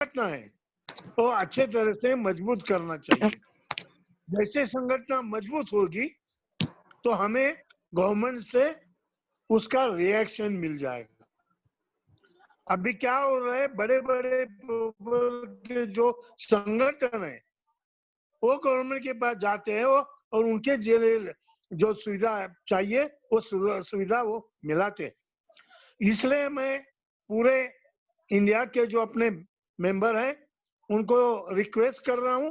संगठन है वो अच्छे तरह से मजबूत करना चाहिए। जैसे संगठन मजबूत होगी तो हमें गवर्नमेंट से उसका रिएक्शन मिल जाएगा। अभी क्या हो रहा है, बड़े बड़े के जो संगठन है वो गवर्नमेंट के पास जाते हैं वो, और उनके जो सुविधा चाहिए वो सुविधा वो मिलाते। इसलिए मैं पूरे इंडिया के जो अपने मेंबर हैं उनको रिक्वेस्ट कर रहा हूं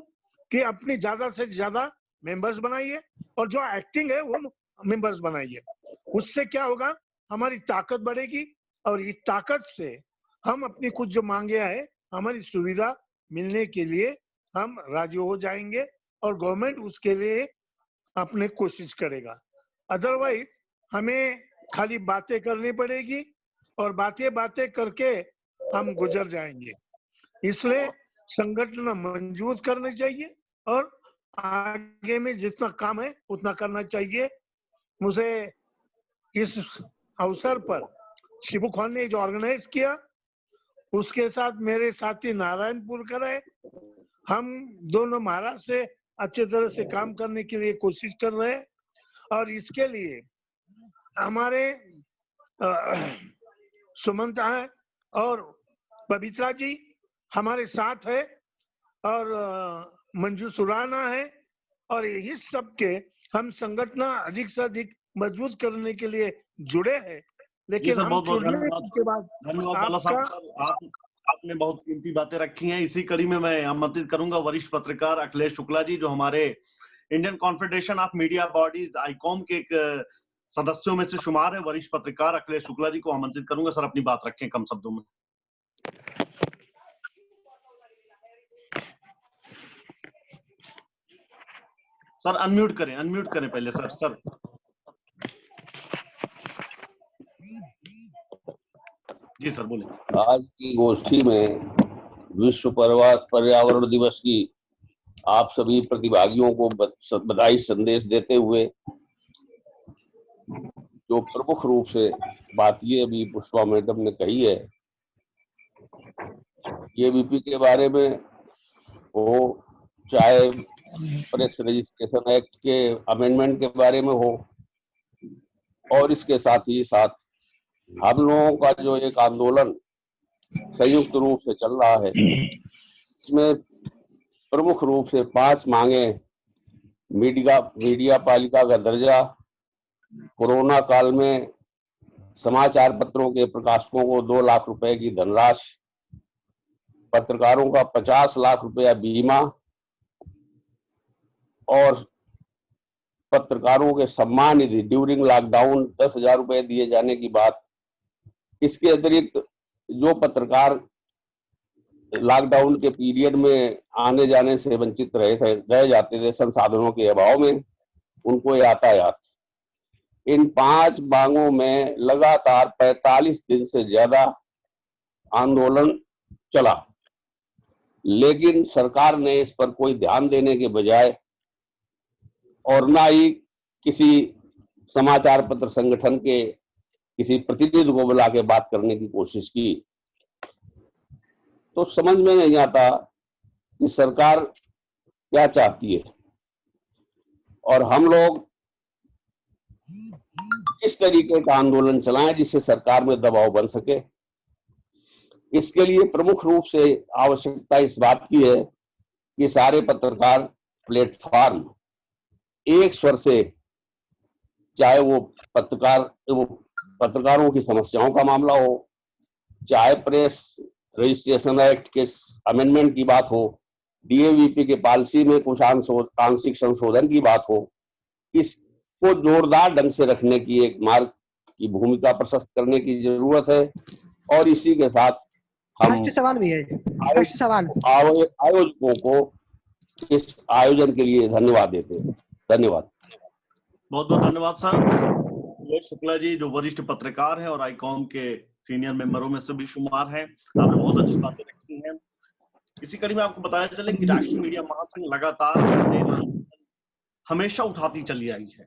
कि अपनी ज्यादा से ज्यादा मेंबर्स बनाइए और जो एक्टिंग है वो मेंबर्स बनाइए। उससे क्या होगा, हमारी ताकत बढ़ेगी और इस ताकत से हम अपनी कुछ जो मांगे है, हमारी सुविधा मिलने के लिए हम राजी हो जाएंगे और गवर्नमेंट उसके लिए अपने कोशिश करेगा। अदरवाइज हमें खाली बातें करनी पड़ेगी और बातें करके हम गुजर जाएंगे। इसलिए संगठन मजबूत करने चाहिए और आगे में जितना काम है उतना करना चाहिए। मुझे इस अवसर पर शिबू खान ने जो ऑर्गेनाइज किया, उसके साथ मेरे साथी नारायणपुरकर है, हम दोनों महाराष्ट्र से अच्छे तरह से काम करने के लिए कोशिश कर रहे हैं। और इसके लिए हमारे सुमंत है और पवित्रा जी हमारे साथ है और मंजू सुराना है, और इस सब के हम संगठन अधिक से अधिक मजबूत करने के लिए जुड़े हैं। लेकिन हम जुड़ने के बाद धन्यवाद आपने बहुत कीमती बातें रखी हैं। इसी कड़ी में मैं आमंत्रित करूंगा वरिष्ठ पत्रकार अखिलेश शुक्ला जी, जो हमारे Indian confederation of media bodies Icom के एक सदस्यों में से शुमार है। वरिष्ठ पत्रकार अखिलेश शुक्ला जी को आमंत्रित करूंगा। सर अपनी बात रखें कम शब्दों में। सर अनम्यूट करें पहले सर। जी सर बोले। आज की गोष्ठी में विश्व पर्यावरण दिवस की आप सभी प्रतिभागियों को बधाई संदेश देते हुए जो प्रमुख रूप से बात ये अभी पुष्पा मैडम ने कही है, ये बीपी के बारे में हो, चाहे प्रेस रजिस्ट्रेशन एक्ट के अमेंडमेंट के बारे में हो, और इसके साथ ही साथ हम लोगों का जो एक आंदोलन संयुक्त रूप से चल रहा है, इसमें प्रमुख रूप से 5 मांगे: मीडिया पालिका का दर्जा, कोरोना काल में समाचार पत्रों के प्रकाशकों को 2 लाख रुपए की धनराशि, पत्रकारों का 50 लाख रुपया बीमा और पत्रकारों के सम्मान निधि ड्यूरिंग लॉकडाउन 10,000 रुपए दिए जाने की बात। इसके अतिरिक्त जो पत्रकार लॉकडाउन के पीरियड में आने जाने से वंचित रह जाते थे संसाधनों के अभाव में, उनको यातायात। इन 5 मांगों में लगातार 45 दिन से ज्यादा आंदोलन चला, लेकिन सरकार ने इस पर कोई ध्यान देने के बजाय और ना ही किसी समाचार पत्र संगठन के किसी प्रतिनिधि को बुला के बात करने की कोशिश की। तो समझ में नहीं आता कि सरकार क्या चाहती है और हम लोग किस तरीके का आंदोलन चलाएं जिससे सरकार में दबाव बन सके। इसके लिए प्रमुख रूप से आवश्यकता इस बात की है कि सारे पत्रकार प्लेटफॉर्म एक स्वर से, चाहे वो पत्रकारों की समस्याओं का मामला हो, चाहे प्रेस रजिस्ट्रेशन एक्ट के अमेंडमेंट की बात हो, डीएवीपी के पॉलिसी में कुछ आंशिक संशोधन की बात हो, इसको जोरदार ढंग से रखने की एक मार्ग की भूमिका प्रशस्त करने की जरूरत है। और इसी के साथ हम सवाल भी है, आयोजकों को इस आयोजन के लिए धन्यवाद देते हैं। धन्यवाद, बहुत बहुत धन्यवाद सर। अखिलेश शुक्ला जी जो वरिष्ठ पत्रकार हैं और आईकॉम के सीनियर मेंबरों में से भी शुमार हैं, आपने बहुत अच्छी बातें रखी हैं। इसी कड़ी में आपको बताया चले कि राष्ट्रीय मीडिया महासंघ लगातार हमेशा उठाती चली आई है,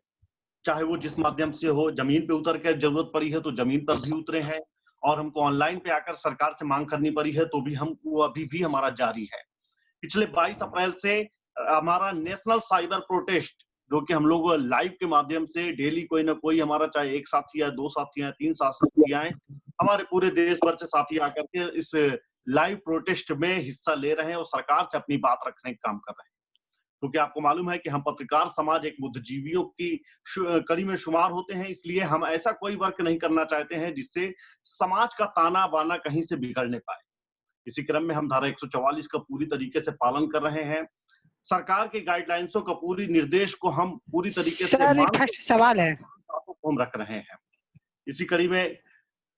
चाहे वो जिस माध्यम से हो। जमीन पे उतर कर जरूरत पड़ी है तो जमीन पर भी उतरे हैं और हमको ऑनलाइन पे आकर सरकार से मांग करनी पड़ी है, तो भी हम वो अभी भी हमारा जारी है। पिछले 22 अप्रैल से हमारा नेशनल साइबर प्रोटेस्ट, जो कि हम लोग लाइव के माध्यम से डेली कोई ना कोई हमारा, चाहे एक साथी है, 2 साथी हैं, 3 साथी आए, हमारे पूरे देश भर से साथी आकर के इस लाइव प्रोटेस्ट में हिस्सा ले रहे हैं और सरकार से अपनी बात रखने का काम कर रहे हैं। क्योंकि आपको मालूम है कि हम पत्रकार समाज एक बुद्धिजीवियों की कड़ी में शुमार होते हैं, इसलिए हम ऐसा कोई वर्क नहीं करना चाहते हैं जिससे समाज का ताना बाना कहीं से बिगड़ने पाए। इसी क्रम में हम धारा 144 का पूरी तरीके से पालन कर रहे हैं। सरकार के गाइडलाइंसों का पूरी निर्देश को हम पूरी तरीके से सर, एक फर्स्ट सवाल है, हम रख रहे हैं। इसी कड़ी में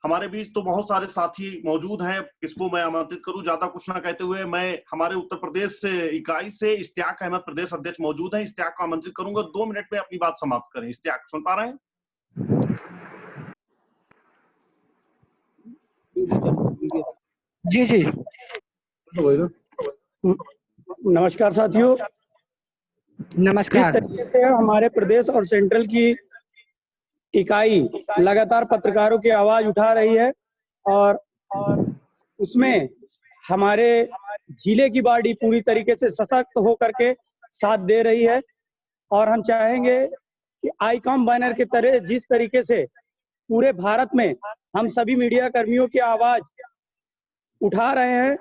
हमारे बीच तो बहुत सारे साथी मौजूद हैं, किसको मैं आमंत्रित करूं, ज्यादा कुछ ना कहते हुए मैं हमारे उत्तर प्रदेश इकाई से इश्तियाक अहमद प्रदेश अध्यक्ष मौजूद हैं, इश्तियाक को आमंत्रित करूंगा 2 मिनट में अपनी बात समाप्त करें। इश्तियाक, सुन पा रहे हैं? जी जी। नमस्कार साथियों। नमस्कार। जिस तरीके से हमारे प्रदेश और सेंट्रल की इकाई लगातार पत्रकारों की आवाज उठा रही है और उसमें हमारे जिले की बॉडी पूरी तरीके से सशक्त होकर के साथ दे रही है, और हम चाहेंगे कि आईकॉम बैनर के तरह जिस तरीके से पूरे भारत में हम सभी मीडिया कर्मियों की आवाज उठा रहे हैं,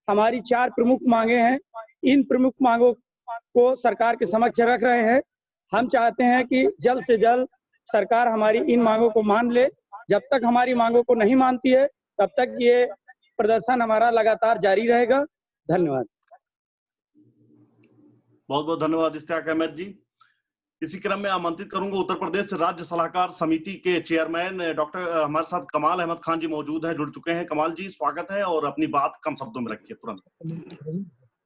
हमारी 4 प्रमुख मांगे हैं, इन प्रमुख मांगों को सरकार के समक्ष रख रहे हैं। हम चाहते हैं कि जल्द से जल्द सरकार हमारी इन मांगों को मान ले। जब तक हमारी मांगों को नहीं मानती है तब तक ये प्रदर्शन हमारा लगातार जारी रहेगा। धन्यवाद। बहुत बहुत धन्यवाद इश्तियाक अहमद जी। इसी क्रम में आमंत्रित करूंगा उत्तर प्रदेश राज्य सलाहकार समिति के चेयरमैन डॉक्टर, हमारे साथ कमाल अहमद खान जी मौजूद हैं, जुड़ चुके हैं। कमाल जी, स्वागत है और अपनी बात कम शब्दों में रखिए तुरंत।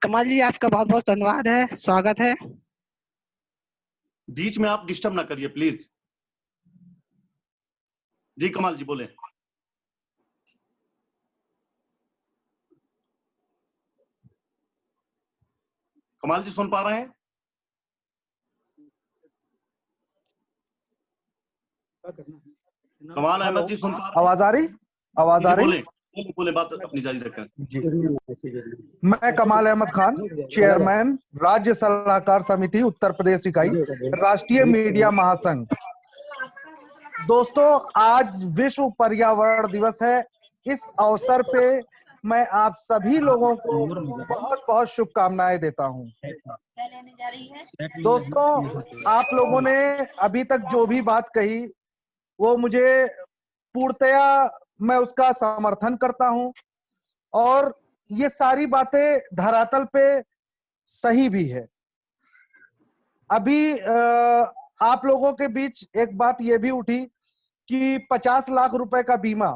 कमाल जी, आपका बहुत बहुत धन्यवाद है, स्वागत है। बीच में आप डिस्टर्ब ना करिए प्लीज। जी कमाल जी बोले। कमाल जी सुन पा रहे हैं? कमाल अहमद जी सुन पा रहे हैं? आवाज आ रही? आवाज आ रही? बोले बोले, बात अपनी जारी रखें जी। मैं कमाल अहमद खान, चेयरमैन राज्य सलाहकार समिति उत्तर प्रदेश इकाई, राष्ट्रीय मीडिया महासंघ। दोस्तों, आज विश्व पर्यावरण दिवस है। इस अवसर पे मैं आप सभी लोगों को बहुत बहुत शुभकामनाएं देता हूं। दोस्तों, आप लोगों ने अभी तक जो भी बात कही वो मुझे पूर्णतया मैं उसका समर्थन करता हूं, और ये सारी बातें धरातल पे सही भी है। अभी आप लोगों के बीच एक बात ये भी उठी कि 50 लाख रुपए का बीमा।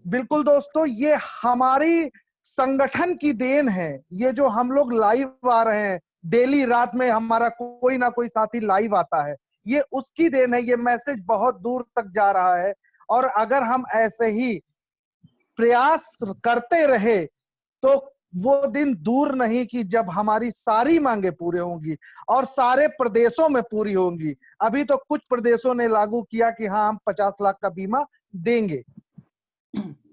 बिल्कुल दोस्तों, ये हमारी संगठन की देन है। ये जो हम लोग लाइव आ रहे हैं, डेली रात में हमारा कोई ना कोई साथी लाइव आता है, ये उसकी देन है। ये मैसेज बहुत दूर तक जा रहा है, और अगर हम ऐसे ही प्रयास करते रहे तो वो दिन दूर नहीं कि जब हमारी सारी मांगे पूरी होंगी और सारे प्रदेशों में पूरी होंगी। अभी तो कुछ प्रदेशों ने लागू किया कि हाँ, हम 50 लाख का बीमा देंगे।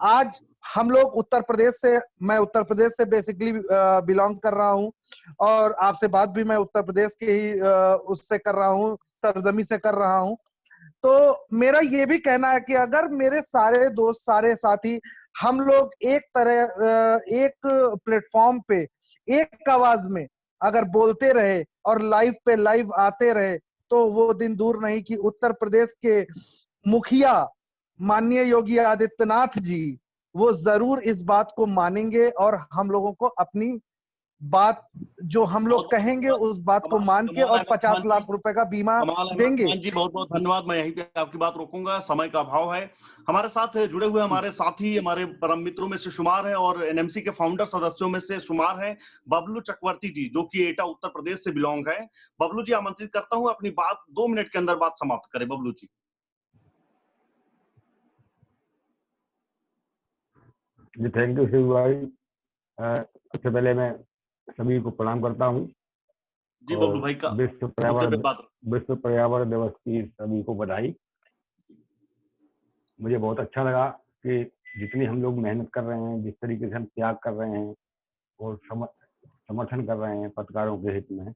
आज हम लोग उत्तर प्रदेश से, मैं उत्तर प्रदेश से बेसिकली बिलोंग कर रहा हूं, और आपसे बात भी मैं उत्तर प्रदेश के ही उससे कर रहा हूं, सरजमी से कर रहा हूं। तो मेरा ये भी कहना है कि अगर मेरे सारे दोस्त, सारे साथी, हम लोग एक प्लेटफॉर्म पे एक आवाज में अगर बोलते रहे और लाइव पे लाइव आते रहे, तो वो दिन दूर नहीं कि उत्तर प्रदेश के मुखिया माननीय योगी आदित्यनाथ जी वो जरूर इस बात को मानेंगे, और हम लोगों को अपनी बात जो हम लोग कहेंगे उस बात को मान के और 50 लाख रुपए का बीमा देंगे। जी बहुत बहुत धन्यवाद। मैं यहीं पे आपकी बात रोकूंगा, समय का अभाव है। हमारे साथ जुड़े हुए हमारे साथी हमारे परम मित्रों में से शुमार है और एनएमसी के फाउंडर सदस्यों में से शुमार है बबलू चक्रवर्ती जी, जो कि एटा उत्तर प्रदेश से बिलोंग है। बबलू जी, आमंत्रित करता हूँ अपनी बात 2 मिनट के अंदर बात समाप्त करें। बबलू जी। जी थैंक यू शिव भाई। सबसे पहले मैं सभी को प्रणाम करता हूँ। जी बबलू भाई का विश्व पर्यावरण दिवस की सभी को बधाई। मुझे बहुत अच्छा लगा कि जितनी हम लोग मेहनत कर रहे हैं, जिस तरीके से हम त्याग कर रहे हैं और समर्थन कर रहे हैं पत्रकारों के हित में,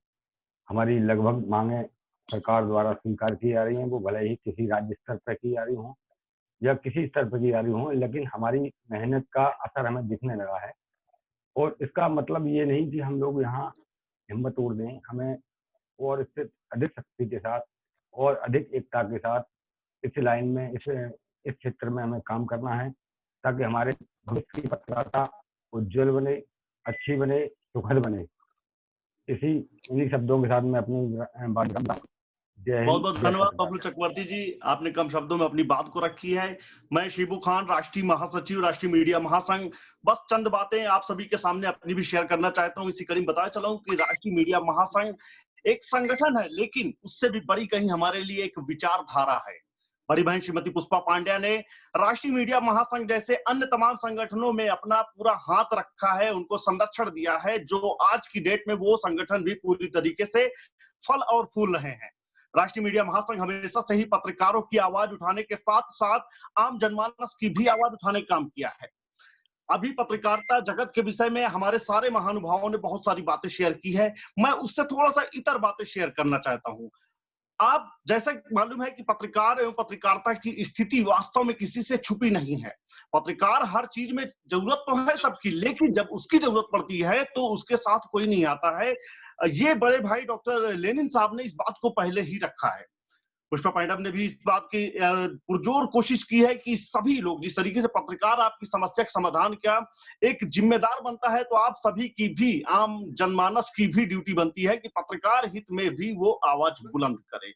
हमारी लगभग मांगे सरकार द्वारा स्वीकार की जा रही हैं। वो भले ही किसी राज्य स्तर पर की जा रही हों या किसी स्तर पर की जा रही हों, लेकिन हमारी मेहनत का असर हमें दिखने लगा है। और इसका मतलब ये नहीं कि हम लोग यहाँ हिम्मत तोड़ दें, हमें और इससे अधिक शक्ति के साथ और अधिक एकता के साथ इस लाइन में, इस क्षेत्र में हमें काम करना है, ताकि हमारे भविष्य की पत्रकारिता उज्जवल बने, अच्छी बने, सुखद बने। इन्हीं शब्दों के साथ मैं अपनी बात करता हूं। बहुत बहुत धन्यवाद बबलू चक्रवर्ती जी, आपने कम शब्दों में अपनी बात को रखी है। मैं शिबू खान, राष्ट्रीय महासचिव, राष्ट्रीय मीडिया महासंघ, बस चंद बातें आप सभी के सामने अपनी भी शेयर करना चाहता हूँ। इसी कड़ी में बताया चला हूँ कि राष्ट्रीय मीडिया महासंघ एक संगठन है, लेकिन उससे भी बड़ी कहीं हमारे लिए एक विचारधारा है। बड़ी बहन श्रीमती पुष्पा पांड्या ने राष्ट्रीय मीडिया महासंघ जैसे अन्य तमाम संगठनों में अपना पूरा हाथ रखा है, उनको संरक्षण दिया है, जो आज की डेट में वो संगठन भी पूरी तरीके से फल और फूल रहे हैं। राष्ट्रीय मीडिया महासंघ हमेशा से ही पत्रकारों की आवाज उठाने के साथ साथ आम जनमानस की भी आवाज उठाने का काम किया है। अभी पत्रकारिता जगत के विषय में हमारे सारे महानुभावों ने बहुत सारी बातें शेयर की है, मैं उससे थोड़ा सा इतर बातें शेयर करना चाहता हूं। आप जैसा मालूम है कि पत्रकार एवं पत्रकारिता की स्थिति वास्तव में किसी से छुपी नहीं है। पत्रकार हर चीज में जरूरत तो है सबकी, लेकिन जब उसकी जरूरत पड़ती है तो उसके साथ कोई नहीं आता है। ये बड़े भाई डॉक्टर लेनिन साहब ने इस बात को पहले ही रखा है। पुष्पा पांड्या ने भी इस बात की पुरजोर कोशिश की है कि सभी लोग, जिस तरीके से पत्रकार आपकी समस्या के समाधान का एक जिम्मेदार बनता है, तो आप सभी की भी, आम जनमानस की भी ड्यूटी बनती है कि पत्रकार हित में भी वो आवाज बुलंद करे।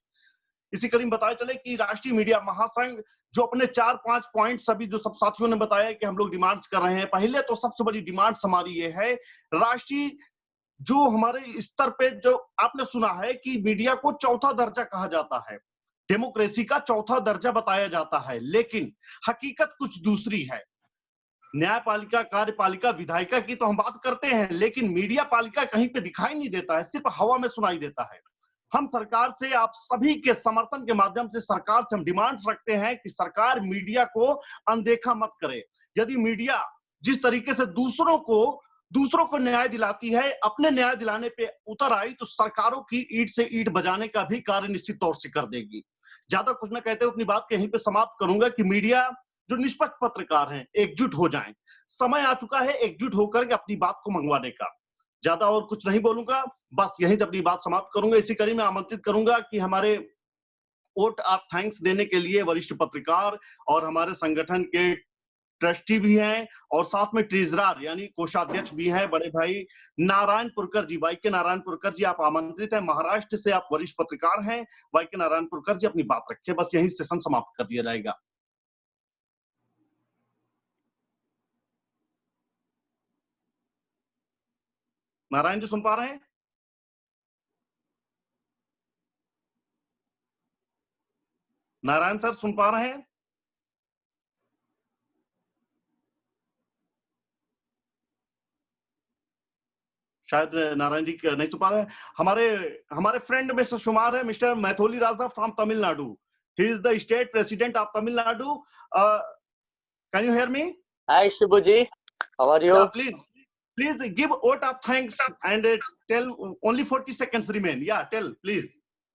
इसी कड़ी में बताया चले कि राष्ट्रीय मीडिया महासंघ जो अपने 4-5 पॉइंट सभी जो सब साथियों ने बताया कि हम लोग डिमांड्स कर रहे हैं, पहले तो सबसे बड़ी डिमांड हमारी ये है, राष्ट्रीय जो हमारे स्तर पे जो आपने सुना है कि मीडिया को चौथा दर्जा कहा जाता है, डेमोक्रेसी का चौथा दर्जा बताया जाता है, लेकिन हकीकत कुछ दूसरी है। न्यायपालिका, कार्यपालिका, विधायिका की तो हम बात करते हैं, लेकिन मीडिया पालिका कहीं पे दिखाई नहीं देता है, सिर्फ हवा में सुनाई देता है। हम सरकार से, आप सभी के समर्थन के माध्यम से सरकार से हम डिमांड्स रखते हैं कि सरकार मीडिया को अनदेखा मत करे। यदि मीडिया जिस तरीके से दूसरों को न्याय दिलाती है, अपने न्याय दिलाने पे उतर आई, तो सरकारों की ईंट से ईंट बजाने का भी कार्य निश्चित तौर से कर देगी। ज्यादा कुछ न कहते हुए अपनी बात यहीं पे समाप्त करूंगा कि मीडिया जो निष्पक्ष पत्रकार हैं, एकजुट हो जाएं। समय आ चुका है एकजुट होकर के अपनी बात को मंगवाने का। ज्यादा और कुछ नहीं बोलूंगा, बस यहीं से अपनी बात समाप्त करूंगा। इसी कड़ी में आमंत्रित करूंगा कि हमारे वोट ऑफ थैंक्स देने के लिए वरिष्ठ पत्रकार और हमारे संगठन के ट्रस्टी भी हैं और साथ में ट्रेजरर यानी कोषाध्यक्ष भी हैं, बड़े भाई नारायणपुरकर जी, वाई के नारायणपुरकर जी, आप आमंत्रित हैं। महाराष्ट्र से आप वरिष्ठ पत्रकार हैं। वाई के नारायणपुरकर जी अपनी बात रखें, बस यही सेशन समाप्त कर दिया जाएगा। नारायण जी सुन पा रहे हैं? नारायण सर सुन पा रहे हैं? शायद नारायण जी नहीं सुन पा रहे हैं। हमारे फ्रेंड मिस्टर शुमार है, mister Maitholi Raja from Tamil Nadu. He is the state president of Tamil Nadu. Can you hear me? Hi Shibuji, how are you? Yeah, please give vote of thanks and tell, only 40 seconds remain. Yeah, tell please.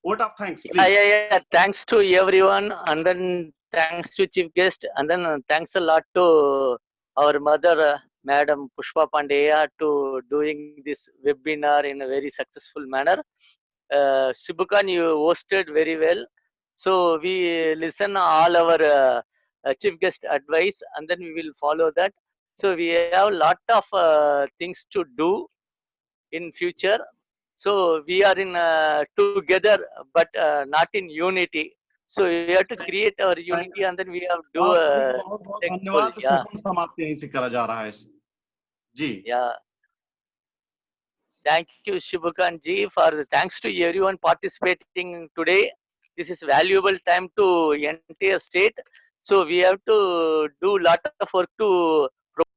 Vote of thanks, please. Yeah. Thanks to everyone, and then thanks to chief guest, and then thanks a lot to our mother, Madam Pushpa Pandya, to doing this webinar in a very successful manner. Shibukan, you hosted very well. So we listen all our chief guest advice, and then we will follow that. So we have a lot of things to do in future. So we are in together, but not in unity. So we have to create our unity, and then we have to do बहुत धन्यवाद। Session समाप्त यहीं से करा जा रहा है जी। Yeah. Thank you, Shibukan ji, thanks to everyone participating today. This is valuable time to entire state. So we have to do lot of work to